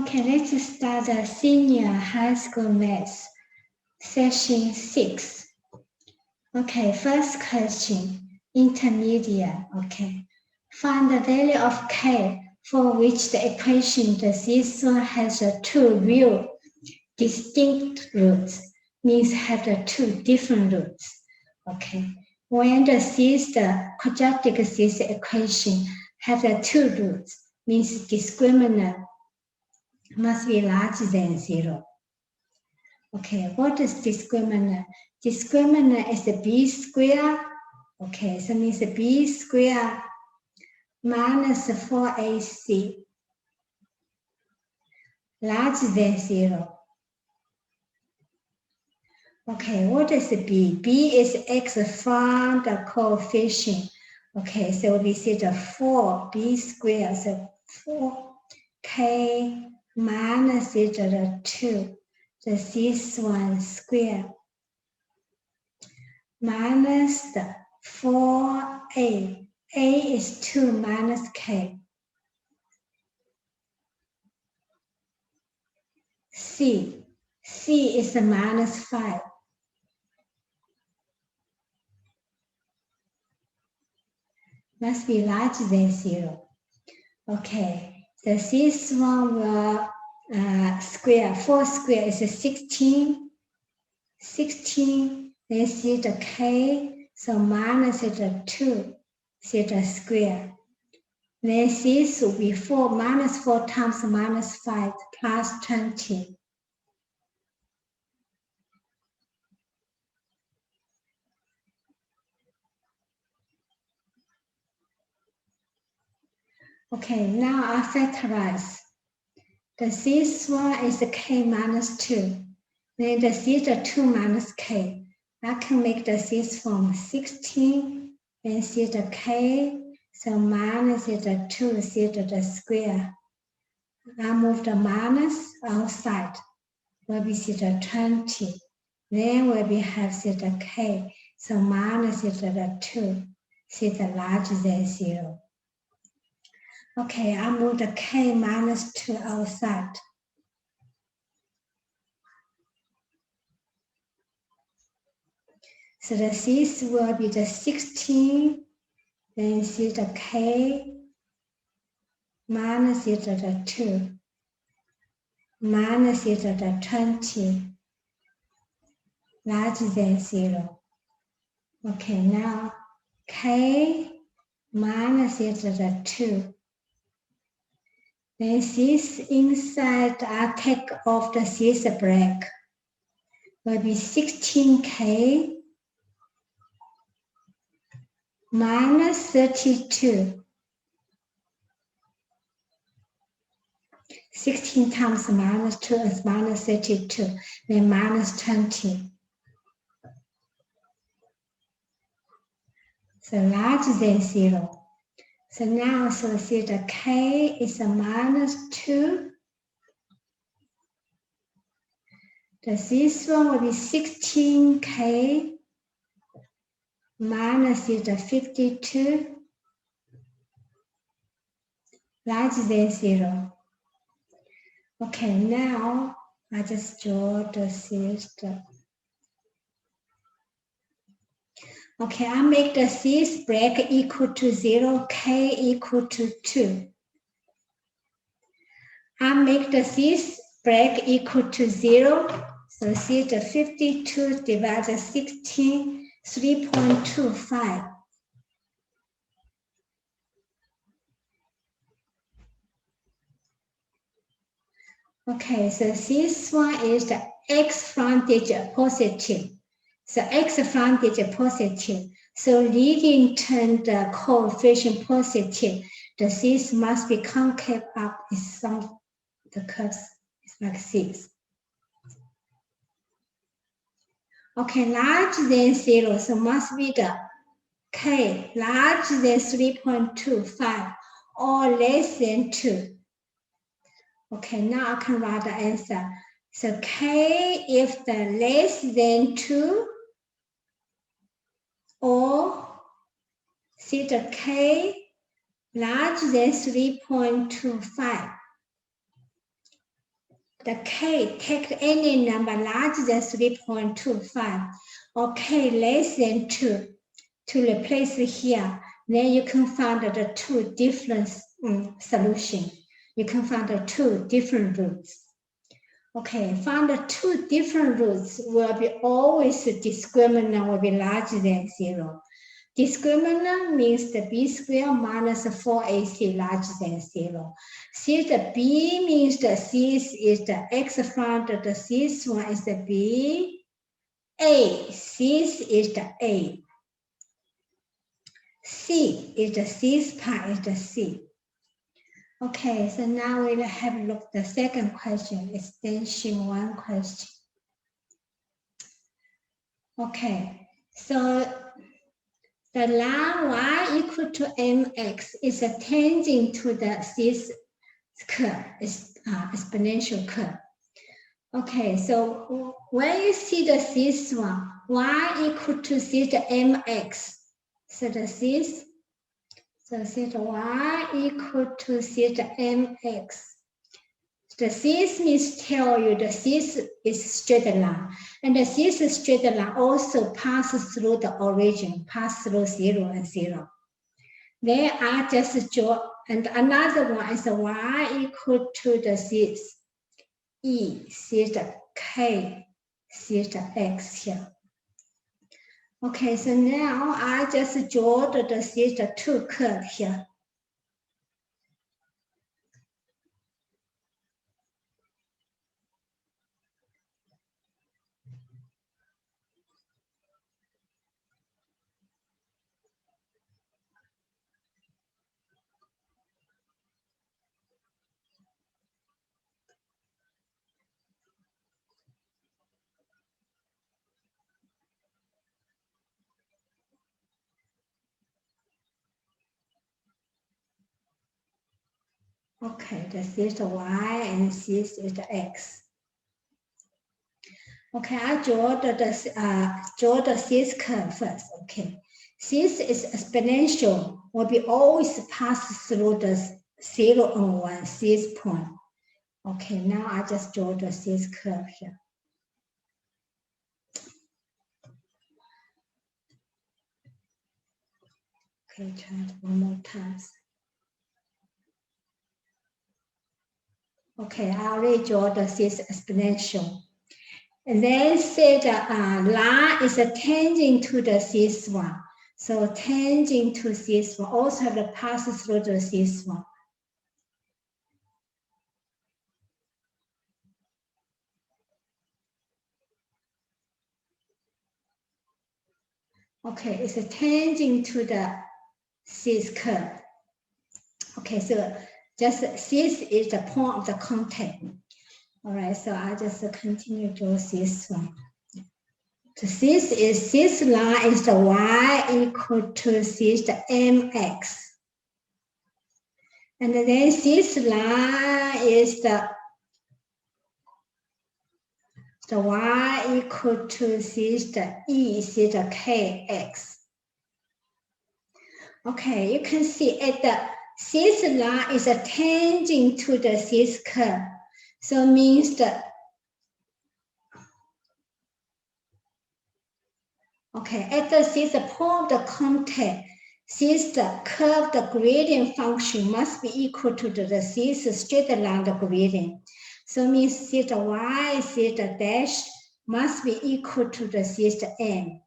Okay, let's start the senior high school math, session 6. Okay, first question, intermediate. Okay, find the value of k for which the equation this one has two real distinct roots, means have the two different roots. Okay, when the quadratic equation has the two roots, means discriminant must be larger than 0. Okay, what is discriminant? Discriminant is the b squared. Okay, so means b squared minus 4ac larger than 0. Okay, what is b? B is x from the coefficient. Okay, so we see the 4b squared, so 4k minus the 2, this one square, minus the 4a. A is 2 minus k. C is a minus 5. Must be larger than 0. Okay, so this one will square. 4 square is 16. 16, then see the k, so minus the 2, see the square. Then this will be 4, minus 4 times minus 5 plus 20. Okay, now I factorize. This one is k minus 2. Then this is the 2 minus k. I can make this from 16. Then see the k. So minus the 2, see the square. I move the minus outside. Will be see the 20. Then will be have see the k. So minus the 2. See the larger than 0. Okay, I move the k minus 2 outside. So the this will be the 16. Then see the k minus the 2. Minus the 20. Larger than 0. Okay, now k minus the 2. Then this inside, I take off the this break. Will be 16k minus 32. 16 times minus 2 is minus 32. Then minus 20. So larger than 0. So now, so see the k is a minus 2. This one will be 16k minus the 52. Larger than 0. Okay, now I just draw the system. Okay, I make the this break equal to 0, k equal to 2. I make the this break equal to 0. So see the 52 divided 16, 3.25. Okay, so this one is the x frontage positive. So x frontage positive. So leading turn the coefficient positive. The this must be concave up is some the curves is like this. Okay, larger than 0, so must be the k larger than 3.25 or less than 2. Okay, now I can write the answer. So k if the less than 2 or see the k larger than 3.25. the k, take any number larger than 3.25 or k less than 2 to replace here. Then you can find the two different solutions. You can find the two different roots. Okay, find the two different roots will be always discriminant will be larger than 0. Discriminant means the b squared minus 4ac larger than 0. Since the b means the c is the x found, the this one is the b, a, this is the a. C is the C part is the C. Okay, so now we'll have a look at the second question, extension 1 question. Okay, so the line y equal to mx is a tangent to the this curve, exponential curve. Okay, so when you see the this one, y equal to this mx, so the this. So theta y equal to theta mx. The this means tell you the this is straight line. And the this straight line also passes through the origin, pass through 0 and 0. Then I just draw, and another one is y equal to the this e theta k theta x here. Okay, so now I just draw the theta 2 curve here. Okay, this is the y and this is the x. Okay, I draw the this curve first. Okay, this is exponential. Will be always pass through the 0 and 1 this point. Okay, now I just draw the this curve here. Okay, try it one more time. Okay, I already draw the this exponential. And then say the line is a tangent to the this one. So tangent to this one also have to pass through the this one. Okay, it's a tangent to the this curve. Okay, so just this is the point of the contact. All right, so I just continue to draw this one. So this line is the y equal to this the mx. And then this line is the y equal to this the e is the kx. Okay, you can see at the this line is a tangent to the this curve. So means that, okay, at the this point of the contact, this the curve, the gradient function must be equal to the this straight line, the gradient. So means theta y, theta dash must be equal to the theta m.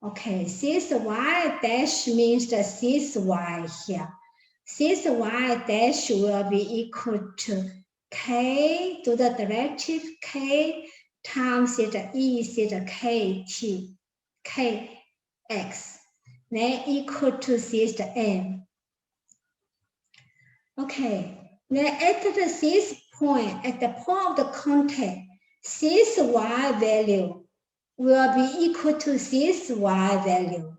Okay, this y dash means the this y here. This y dash will be equal to k to the derivative k times theta e theta kt kx, then equal to theta m. Okay, then at this point, at the point of the contact, this y value will be equal to this y value.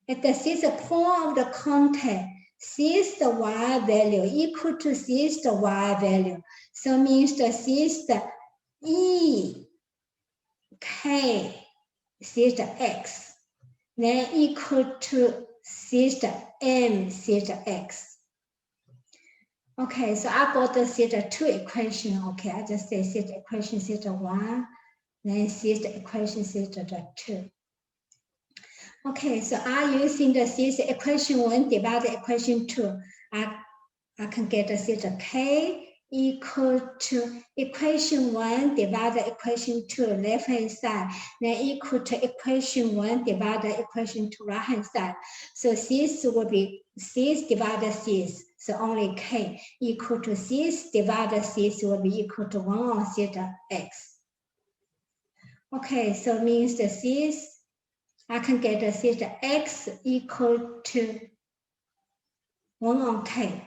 At this point of the contact, this the y value equal to this the y value. So means that this the e k theta x, then equal to theta m theta x. Okay, so I got the theta 2 equation. Okay, I just say theta equation theta 1, then theta equation theta 2. Okay, so I using the theta equation 1 divided by equation 2. I can get the theta k equal to equation 1 divided by equation 2 left hand side, then equal to equation 1 divided by equation 2 right hand side. So this will be this divided this, so only k equal to this divided this will be equal to 1 on theta x. Okay, so means that this, I can get the theta x equal to 1 on k.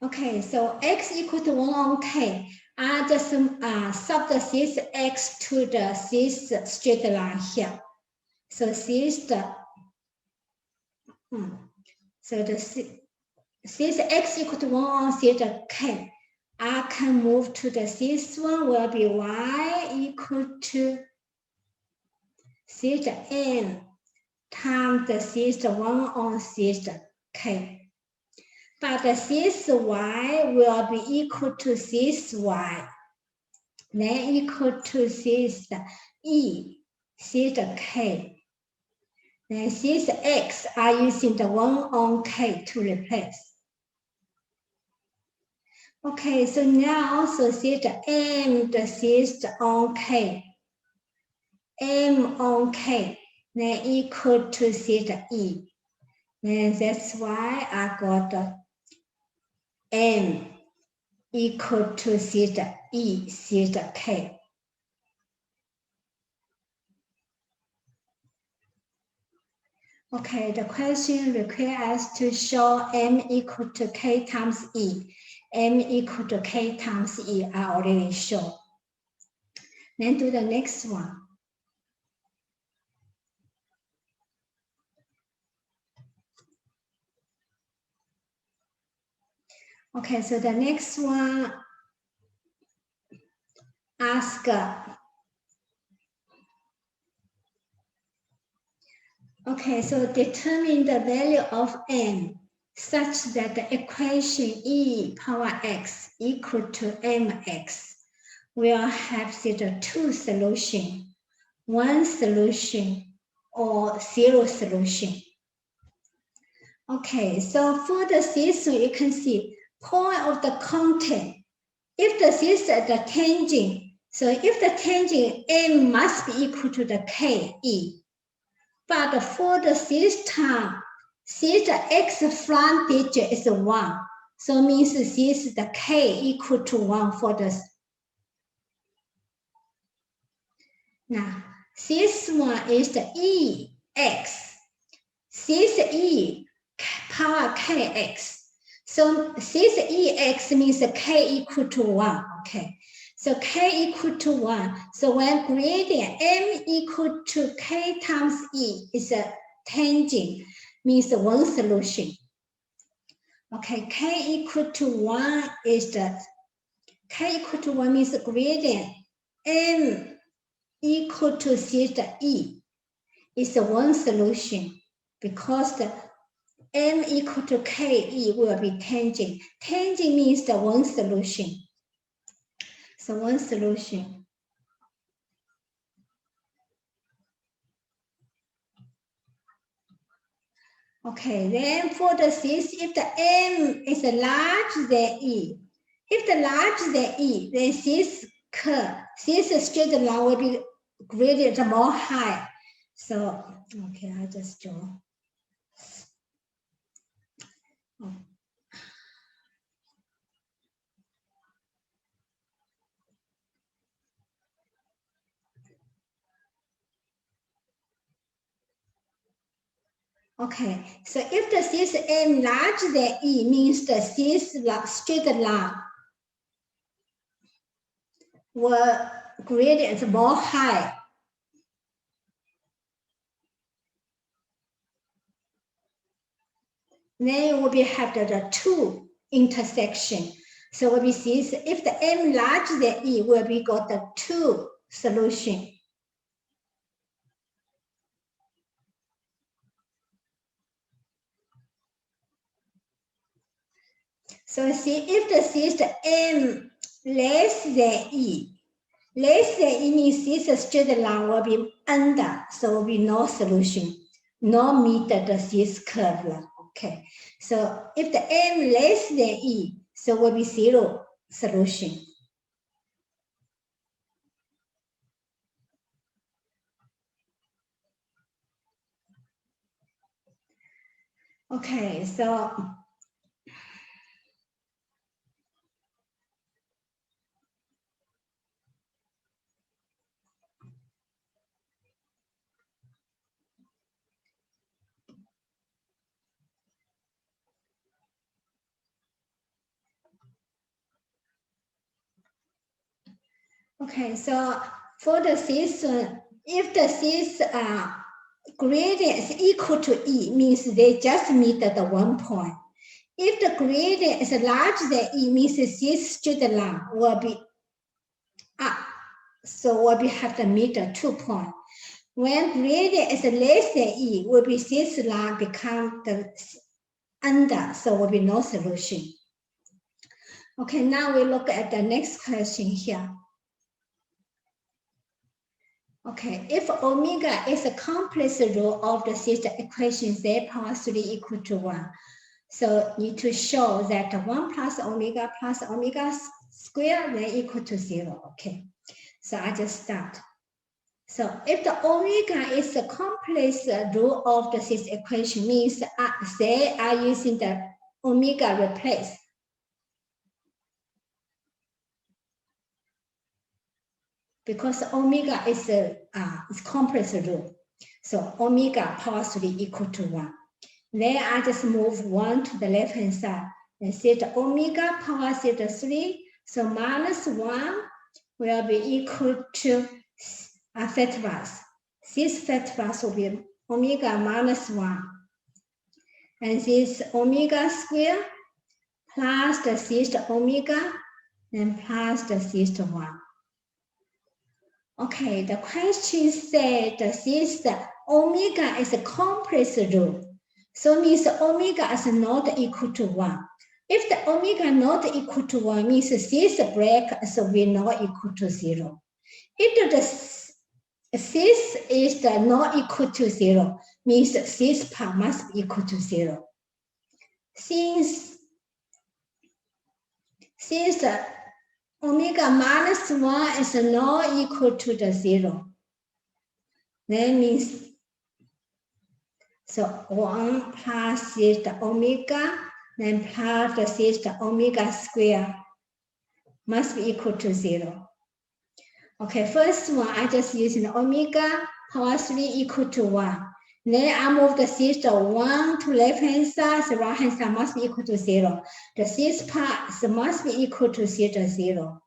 Okay, so x equal to 1 on k. I just sub this x to this straight line here. So this x equal to 1 on theta k. I can move to this one will be y equal to theta n times the theta 1 on theta k. But this y will be equal to this y, then equal to this e, theta k. Then this x are using the 1 on k to replace. Okay, so now, so theta m, the theta on k, m on k, then equal to theta e. Then that's why I got m equal to theta e, theta k. Okay, the question requires us to show m equal to k times e. M equal to k times e, I already showed. Then do the next one. Okay, so the next one ask, okay, so determine the value of m such that the equation e power x equal to mx will have either two solutions, one solution or zero solution. Okay, so for the system, you can see point of the content. If the system is the tangent, so if the tangent m must be equal to the k e. But for the system, theta x frontage is 1. So means this is the k equal to 1 for the. Now, this one is the ex. This e power kx. So this ex means the k equal to 1. Okay. So k equal to 1. So when gradient m equal to k times e is a tangent, means one solution. Okay, k equal to 1 is the, k equal to 1 means the gradient m equal to theta e is one solution because the m equal to ke will be tangent. Tangent means the one solution. So one solution. Okay, then for the this, if the m is larger than e, if the larger than e, then this curve, this straight line will be gradient more high. So, okay, I just draw. Oh. Okay, so if the this m larger than e means the this straight line will gradient more high. Then we will have the two intersection. So we see if the m larger than e, will be got the two solution. So see, if the system M less than E, less than E means this straight line will be under, so will be no solution, no meet the this curve. Okay, so if the M less than E, so will be 0 solution. Okay, so okay, so for the system, if the system gradient is equal to E, means they just meet the 1 point. If the gradient is larger than E, means this straight line will be up, so will be have to meet the 2 point. When gradient is less than E, will be this line become the under, so will be no solution. Okay, now we look at the next question here. Okay, if omega is a complex root of the system equation z power 3 equal to 1, so need to show that 1 plus omega square then equal to 0. Okay, so I just start. So if the omega is a complex root of the system equation, means they are using the omega replace. Because omega is a complex root. So omega power 3 equal to 1. Then I just move 1 to the left hand side and set omega power set 3. So minus 1 will be equal to factorize. This factorize will be omega minus 1. And this omega square plus the system omega and plus the system 1. Okay, the question said this omega is a complex root. So means omega is not equal to 1. If the omega not equal to 1, means this break is not equal to 0. If this is not equal to 0, means this part must be equal to 0. Since the omega minus 1 is not equal to the 0, that means so 1 plus the omega, then plus the system omega square must be equal to 0. Okay, first one, I just use an omega power 3 equal to 1. Then I move the system 1 to left hand side, the right hand side must be equal to 0. The sixth part must be equal to 0.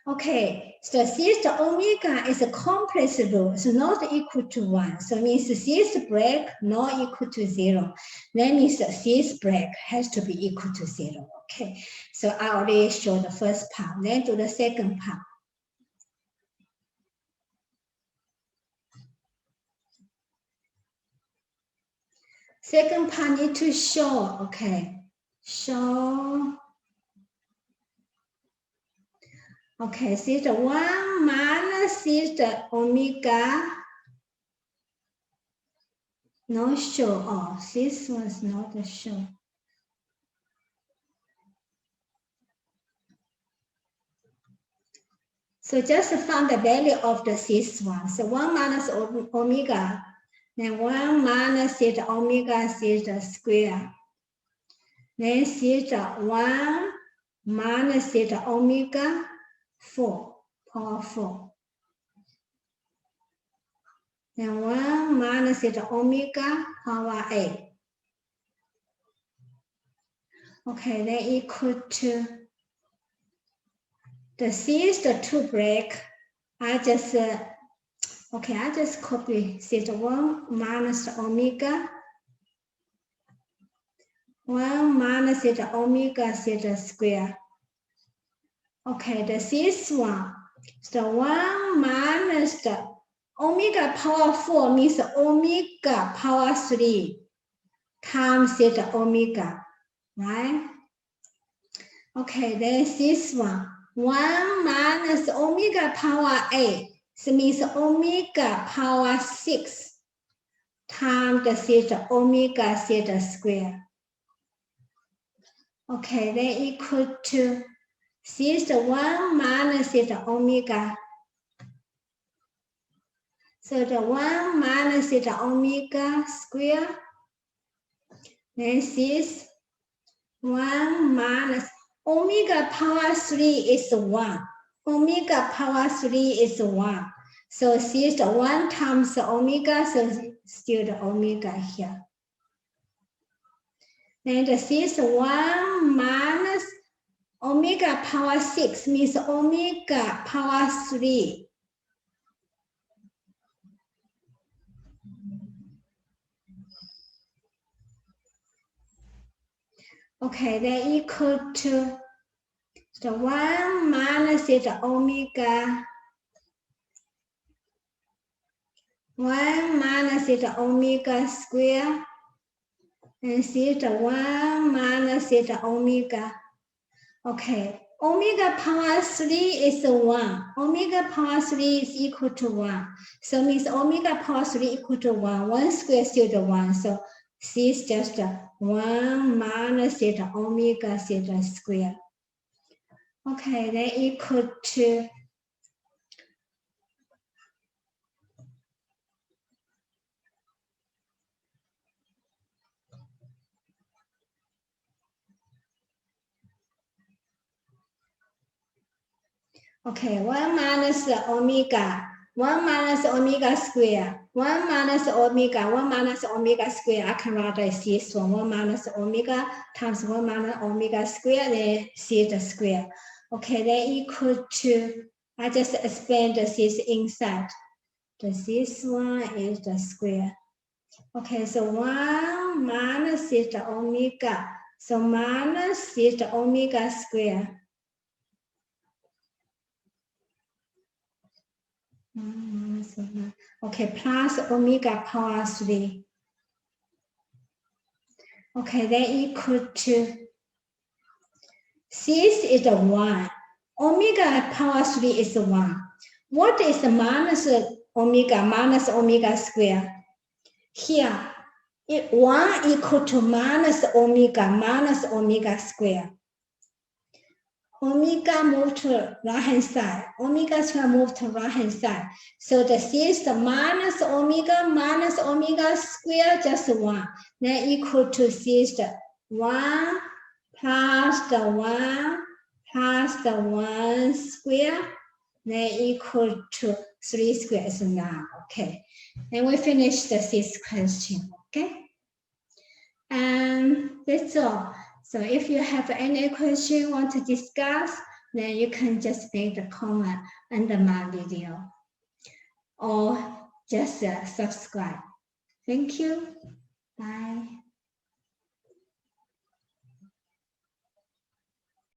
Okay, so this omega is a complex root, so not equal to 1. So it means this break not equal to 0. That means this break has to be equal to 0. Okay, so I already showed the first part. Then do the second part. Second part need to show, okay, show. Okay, this 1 minus this omega. No show. Oh, this was not a show. So just find the value of the this one. So 1 minus omega. Then 1 minus theta omega theta square. Then theta 1 minus theta omega 4, power 4. Then 1 minus theta omega power 8. Okay, then equal to the theta 2 break. I just copy theta 1 minus omega 1 minus theta omega theta square. Okay, this one, so 1 minus the omega power 4 means omega power 3 times theta omega, right? Okay, there's this one. 1 minus omega power 8. So means omega power 6 times the theta omega theta square. Okay, then equal to theta 1 minus theta omega. So the 1 minus theta omega square. Then this 1 minus omega power 3 is 1. Omega power 3 is 1. So this 1 times the omega, so still the omega here. Then this 1 minus omega power 6 means omega power 3. Okay, then equal to the 1 minus the omega. 1 minus the omega square. And theta 1 minus theta omega. Okay, omega power 3 is 1. Omega power 3 is equal to 1. So means omega power 3 equal to 1. 1 square is still the 1. So this is just 1 minus theta omega theta square. Okay, then equal to okay, 1 minus omega. 1 minus omega square. 1 minus omega. 1 minus omega square. I can write this one. 1 minus omega times 1 minus omega square. Then theta square. Okay, then equal to, I just expand this inside. This one is the square. Okay, so 1 minus theta omega. So minus theta omega square. Okay, plus omega power 3. Okay, then equal to, this is the 1. Omega power 3 is 1. What is the minus omega square? Here, 1 equal to minus omega square. Omega move to right hand side. Omega square move to right hand side. So this is the minus omega square just 1. Then equal to this 1 plus the 1 plus the 1 square. Then equal to 3 square is 9. Okay. And we finish this question. Okay. And that's all. So if you have any question you want to discuss, then you can just make the comment under my video or just subscribe. Thank you. Bye.